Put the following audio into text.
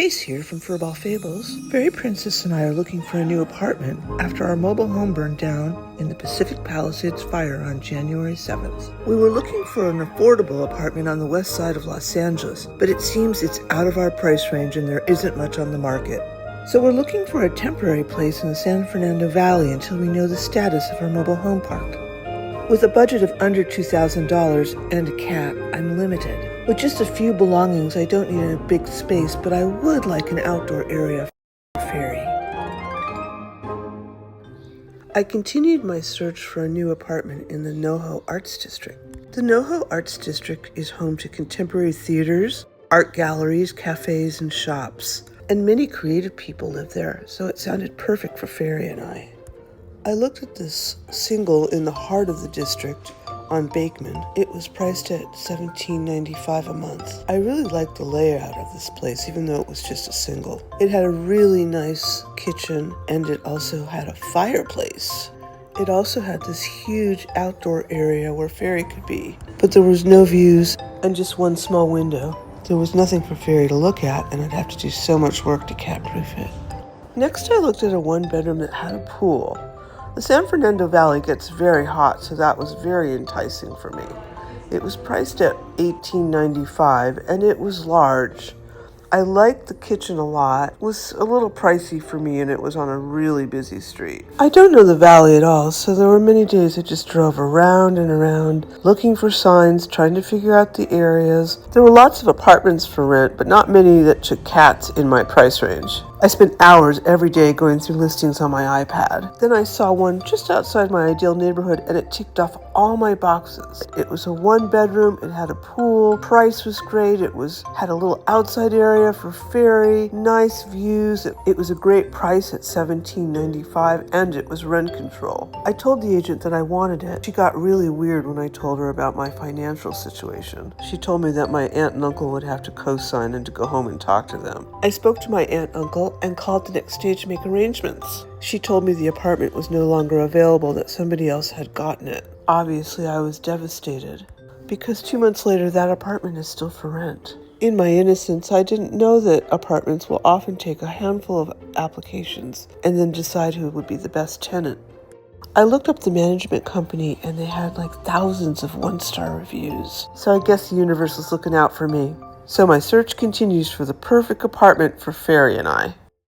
Ace here from Furball Fables. Fairy Princess and I are looking for a new apartment after our mobile home burned down in the Pacific Palisades fire on January 7th. We were looking for an affordable apartment on the west side of Los Angeles, but it seems it's out of our price range and there isn't much on the market. So we're looking for a temporary place in the San Fernando Valley until we know the status of our mobile home park. With a budget of under $2,000 and a cat, I'm limited. With just a few belongings, I don't need a big space, but I would like an outdoor area for Fairy. I continued my search for a new apartment in the Noho Arts District. The Noho Arts District is home to contemporary theaters, art galleries, cafes, and shops. And many creative people live there, so it sounded perfect for Fairy and I. I looked at this single in the heart of the district on Bakeman. It was priced at $17.95 a month. I really liked the layout of this place, even though it was just a single. It had a really nice kitchen, and it also had a fireplace. It also had this huge outdoor area where Fairy could be, but there was no views and just one small window. There was nothing for Fairy to look at, and I'd have to do so much work to cat-proof it. Next, I looked at a one-bedroom that had a pool. The San Fernando Valley gets very hot, so that was very enticing for me. It was priced at $18.95, and it was large. I liked the kitchen a lot. It was a little pricey for me, and it was on a really busy street. I don't know the valley at all, so there were many days I just drove around and around, looking for signs, trying to figure out the areas. There were lots of apartments for rent, but not many that took cats in my price range. I spent hours every day going through listings on my iPad. Then I saw one just outside my ideal neighborhood, and it ticked off all my boxes. It was a one-bedroom, it had a pool, price was great, had a little outside area for Fairy, nice views. It was a great price at $17.95, and it was rent control. I told the agent that I wanted it. She got really weird when I told her about my financial situation. She told me that my aunt and uncle would have to co-sign and to go home and talk to them. I spoke to my aunt and uncle and called the next day to make arrangements. She told me the apartment was no longer available, that somebody else had gotten it. Obviously, I was devastated, because 2 months later, that apartment is still for rent. In my innocence, I didn't know that apartments will often take a handful of applications and then decide who would be the best tenant. I looked up the management company, and they had like thousands of one-star reviews. So I guess the universe was looking out for me. So my search continues for the perfect apartment for Fairy and I.